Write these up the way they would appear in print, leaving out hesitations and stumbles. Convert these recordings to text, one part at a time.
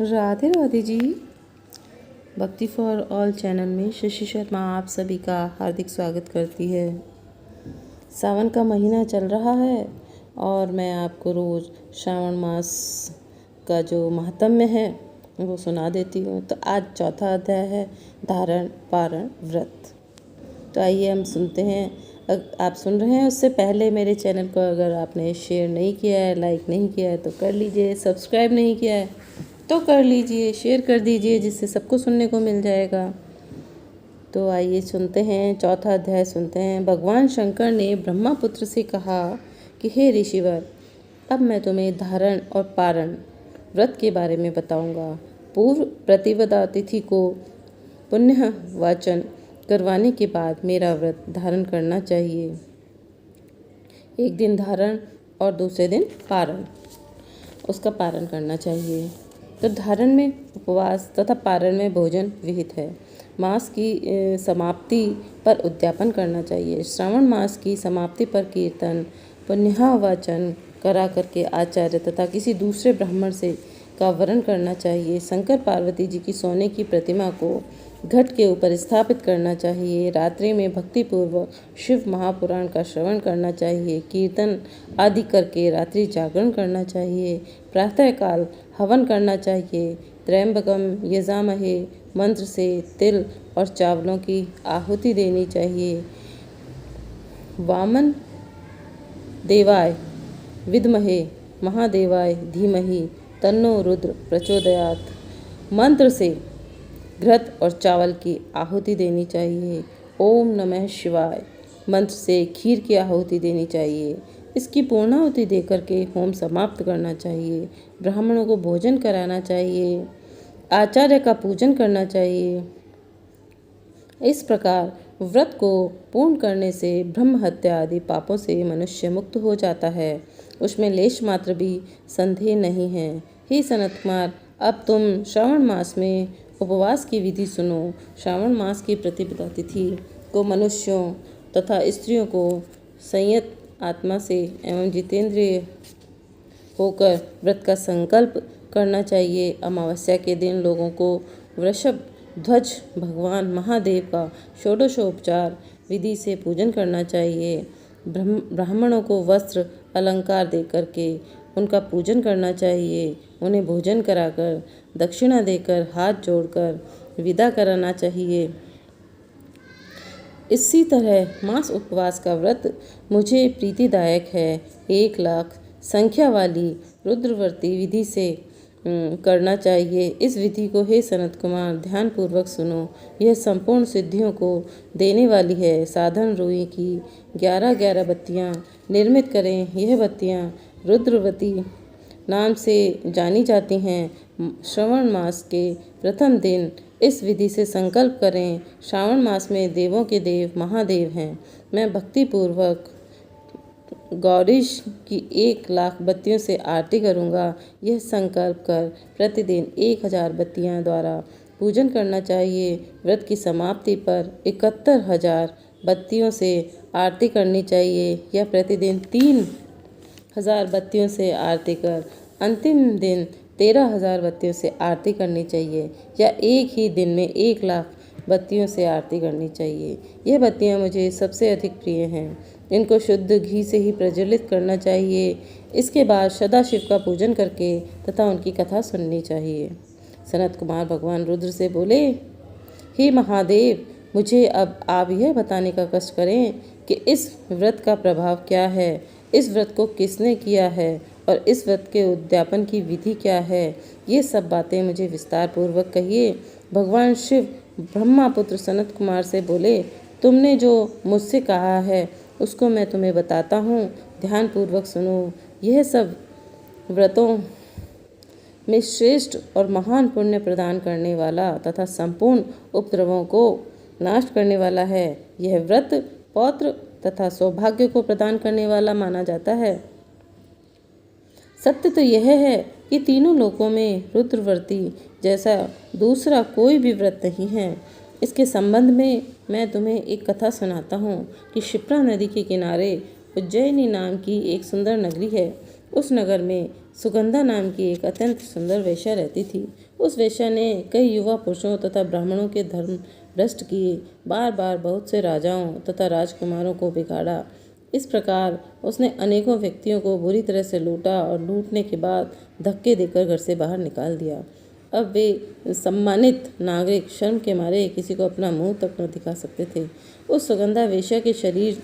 राधे राधे जी। भक्ति for all channel में शशि शर्मा आप सभी का हार्दिक स्वागत करती है। सावन का महीना चल रहा है और मैं आपको रोज़ श्रावण मास का जो महात्म्य है वो सुना देती हूँ। तो आज चौथा अध्याय है धारण पारण व्रत। तो आइए हम सुनते हैं। आप सुन रहे हैं उससे पहले मेरे चैनल को अगर आपने शेयर नहीं किया है, लाइक नहीं किया है तो कर लीजिए, सब्सक्राइब नहीं किया है तो कर लीजिए, शेयर कर दीजिए, जिससे सबको सुनने को मिल जाएगा। तो आइए सुनते हैं, चौथा अध्याय सुनते हैं। भगवान शंकर ने ब्रह्मापुत्र से कहा कि हे ऋषिवर, अब मैं तुम्हें धारण और पारण व्रत के बारे में बताऊंगा। पूर्व प्रतिपदा तिथि को पुण्य वाचन करवाने के बाद मेरा व्रत धारण करना चाहिए। एक दिन धारण और दूसरे दिन पारण, उसका पारण करना चाहिए। तो धारण में उपवास तथा पारण में भोजन विहित है। मास की समाप्ति पर उद्यापन करना चाहिए। श्रावण मास की समाप्ति पर कीर्तन पुण्याहवाचन करा करके आचार्य तथा किसी दूसरे ब्राह्मण से का वरण करना चाहिए। शंकर पार्वती जी की सोने की प्रतिमा को घट के ऊपर स्थापित करना चाहिए। रात्रि में भक्तिपूर्वक शिव महापुराण का श्रवण करना चाहिए। कीर्तन आदि करके रात्रि जागरण करना चाहिए। प्रातःकाल हवन करना चाहिए। त्र्यंबकम यजामहे मंत्र से तिल और चावलों की आहुति देनी चाहिए। वामन देवाय विद्महे महादेवाय धीमहि तन्नो रुद्र प्रचोदयात् मंत्र से घृत और चावल की आहुति देनी चाहिए। ओम नमः शिवाय मंत्र से खीर की आहुति देनी चाहिए। इसकी पूर्णाहुति देकर के होम समाप्त करना चाहिए। ब्राह्मणों को भोजन कराना चाहिए। आचार्य का पूजन करना चाहिए। इस प्रकार व्रत को पूर्ण करने से ब्रह्म हत्या आदि पापों से मनुष्य मुक्त हो जाता है। उसमें लेश मात्र भी संदेह नहीं है। हे सनत कुमार, अब तुम श्रावण मास में उपवास की विधि सुनो। श्रावण मास की प्रतिपदा तिथि को मनुष्यों तथा स्त्रियों को संयत आत्मा से एवं जितेंद्रिय होकर व्रत का संकल्प करना चाहिए। अमावस्या के दिन लोगों को वृषभ ध्वज भगवान महादेव का षोडशोपचार विधि से पूजन करना चाहिए। ब्राह्मणों को वस्त्र अलंकार दे करके उनका पूजन करना चाहिए। उन्हें भोजन कराकर दक्षिणा देकर हाथ जोड़कर विदा कराना चाहिए। इसी तरह मास उपवास का व्रत मुझे प्रीतिदायक है। 1,00,000 संख्या वाली रुद्रवर्ती विधि से करना चाहिए। इस विधि को हे सनत कुमार ध्यान पूर्वक सुनो। यह संपूर्ण सिद्धियों को देने वाली है। साधन रुई की 11 बत्तियां निर्मित करें। यह बत्तियां रुद्रवती नाम से जानी जाती हैं। श्रावण मास के प्रथम दिन इस विधि से संकल्प करें। श्रावण मास में देवों के देव महादेव हैं। मैं भक्तिपूर्वक गौरीश की 1,00,000 बत्तियों से आरती करूँगा। यह संकल्प कर प्रतिदिन 1,000 बत्तियाँ द्वारा पूजन करना चाहिए। व्रत की समाप्ति पर 71,000 बत्तियों से आरती करनी चाहिए या प्रतिदिन 3,000 बत्तियों से आरती कर अंतिम दिन 13,000 बत्तियों से आरती करनी चाहिए या एक ही दिन में 1,00,000 बत्तियों से आरती करनी चाहिए। यह बत्तियाँ मुझे सबसे अधिक प्रिय हैं। इनको शुद्ध घी से ही प्रज्वलित करना चाहिए। इसके बाद सदाशिव का पूजन करके तथा उनकी कथा सुननी चाहिए। सनत कुमार भगवान रुद्र से बोले, हे महादेव, मुझे अब आप यह बताने का कष्ट करें कि इस व्रत का प्रभाव क्या है, इस व्रत को किसने किया है और इस व्रत के उद्यापन की विधि क्या है। ये सब बातें मुझे विस्तार पूर्वक कहिए। भगवान शिव ब्रह्मापुत्र सनत कुमार से बोले, तुमने जो मुझसे कहा है उसको मैं तुम्हें बताता हूँ, ध्यान पूर्वक सुनो। यह सब व्रतों में श्रेष्ठ और महान पुण्य प्रदान करने वाला तथा संपूर्ण उपद्रवों को नाश करने वाला है। यह व्रत पौत्र तथा सौभाग्य को प्रदान करने वाला माना जाता है। सत्य तो यह है कि तीनों लोकों में रुद्रवर्ती जैसा दूसरा कोई भी व्रत नहीं है। इसके संबंध में मैं तुम्हें एक कथा सुनाता हूँ कि क्षिप्रा नदी के किनारे उज्जैनी नाम की एक सुंदर नगरी है। उस नगर में सुगंधा नाम की एक अत्यंत सुंदर वेश्या रहती थी। उस वेश्या ने कई युवा पुरुषों तथा ब्राह्मणों के धर्म भ्रष्ट किए, बार बार बहुत से राजाओं तथा राजकुमारों को बिगाड़ा। इस प्रकार उसने अनेकों व्यक्तियों को बुरी तरह से लूटा और लूटने के बाद धक्के देकर घर से बाहर निकाल दिया। अब वे सम्मानित नागरिक शर्म के मारे किसी को अपना मुंह तक न दिखा सकते थे। उस सुगंधा वेश्या के शरीर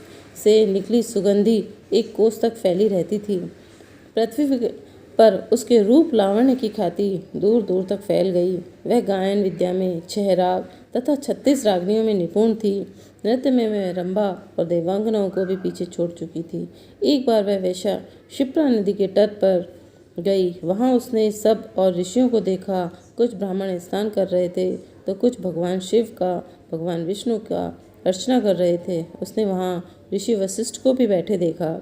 से निकली सुगंधी एक कोस तक फैली रहती थी। पृथ्वी पर उसके रूप लावण्य की ख्याति दूर दूर तक फैल गई। वह गायन विद्या में 6 राग तथा 36 रागनियों में निपुण थी। नृत्य में वह रंभा और देवांगनाओं को भी पीछे छोड़ चुकी थी। एक बार वह वेश्या क्षिप्रा नदी के तट पर गई। वहां उसने सब और ऋषियों को देखा। कुछ ब्राह्मण स्नान कर रहे थे तो कुछ भगवान शिव का, भगवान विष्णु का अर्चना कर रहे थे। उसने वहां ऋषि वशिष्ठ को भी बैठे देखा।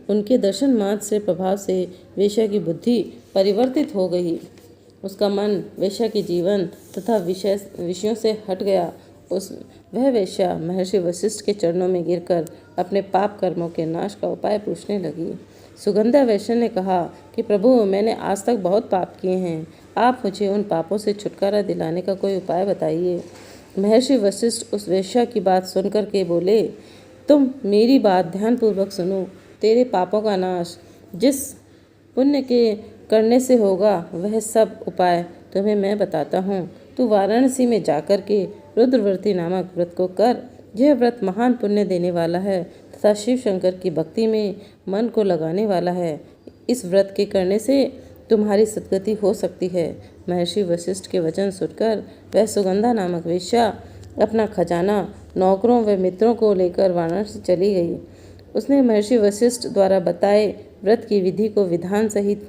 उनके दर्शन मात्र से प्रभाव से वेश्या की बुद्धि परिवर्तित हो गई। उसका मन वेश्या के जीवन तथा विषयों से हट गया। वह वेश्या महर्षि वशिष्ठ के चरणों में गिरकर अपने पाप कर्मों के नाश का उपाय पूछने लगी। सुगंधा वेश्या ने कहा कि प्रभु, मैंने आज तक बहुत पाप किए हैं। आप मुझे उन पापों से छुटकारा दिलाने का कोई उपाय बताइए। महर्षि वशिष्ठ उस वेश्या की बात सुनकर के बोले, तुम मेरी बात ध्यानपूर्वक सुनो। तेरे पापों का नाश जिस पुण्य के करने से होगा, वह सब उपाय तुम्हें मैं बताता हूँ। तू वाराणसी में जाकर के रुद्रव्रती नामक व्रत को कर। यह व्रत महान पुण्य देने वाला है तथा शिव शंकर की भक्ति में मन को लगाने वाला है। इस व्रत के करने से तुम्हारी सद्गति हो सकती है। महर्षि वशिष्ठ के वचन सुनकर वह सुगंधा नामक वेश्या अपना खजाना, नौकरों व मित्रों को लेकर वाराणसी चली गई। उसने महर्षि वशिष्ठ द्वारा बताए व्रत की विधि को विधान सहित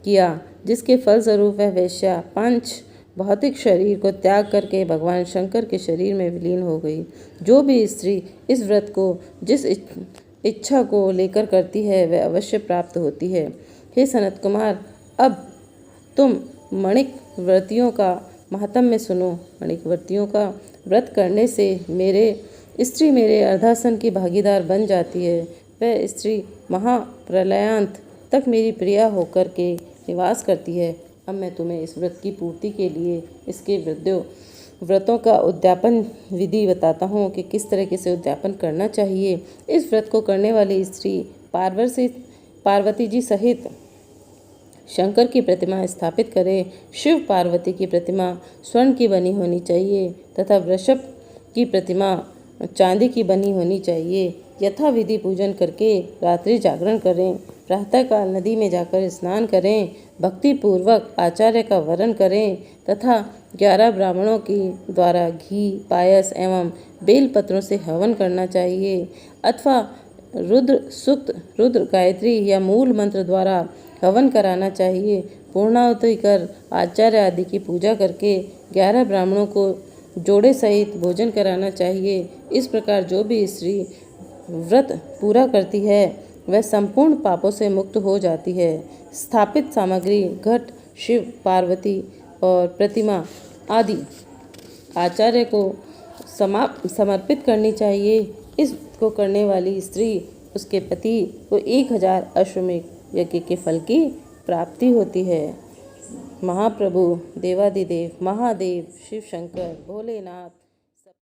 किया, जिसके फलस्वरूप वह वेश्या पंच भौतिक शरीर को त्याग करके भगवान शंकर के शरीर में विलीन हो गई। जो भी स्त्री इस व्रत को जिस इच्छा को लेकर करती है, वह अवश्य प्राप्त होती है। हे सनत कुमार, अब तुम मणिक व्रतियों का महात्म्य सुनो। मणिक व्रतियों का व्रत करने से स्त्री मेरे अर्धासन की भागीदार बन जाती है। वह स्त्री महाप्रलयांत तक मेरी प्रिया होकर के निवास करती है। अब मैं तुम्हें इस व्रत की पूर्ति के लिए इसके व्रतों का उद्यापन विधि बताता हूँ कि किस तरीके से उद्यापन करना चाहिए। इस व्रत को करने वाली स्त्री पार्वती जी सहित शंकर की प्रतिमा स्थापित करे। शिव पार्वती की प्रतिमा स्वर्ण की बनी होनी चाहिए तथा वृषभ की प्रतिमा चांदी की बनी होनी चाहिए। यथा विधि पूजन करके रात्रि जागरण करें। प्रातःकाल नदी में जाकर स्नान करें। भक्ति पूर्वक आचार्य का वरण करें तथा 11 ब्राह्मणों की द्वारा घी, पायस एवं बेलपत्रों से हवन करना चाहिए अथवा रुद्र सूक्त, रुद्र गायत्री या मूल मंत्र द्वारा हवन कराना चाहिए। पूर्णाहुति कर आचार्य आदि की पूजा करके 11 ब्राह्मणों को जोड़े सहित भोजन कराना चाहिए। इस प्रकार जो भी स्त्री व्रत पूरा करती है, वह संपूर्ण पापों से मुक्त हो जाती है। स्थापित सामग्री घट, शिव, पार्वती और प्रतिमा आदि आचार्य को समर्पित करनी चाहिए। इसको करने वाली स्त्री उसके पति को 1000 अश्वमेध यज्ञ के फल की प्राप्ति होती है। महाप्रभु देवादिदेव महादेव शिव शंकर भोलेनाथ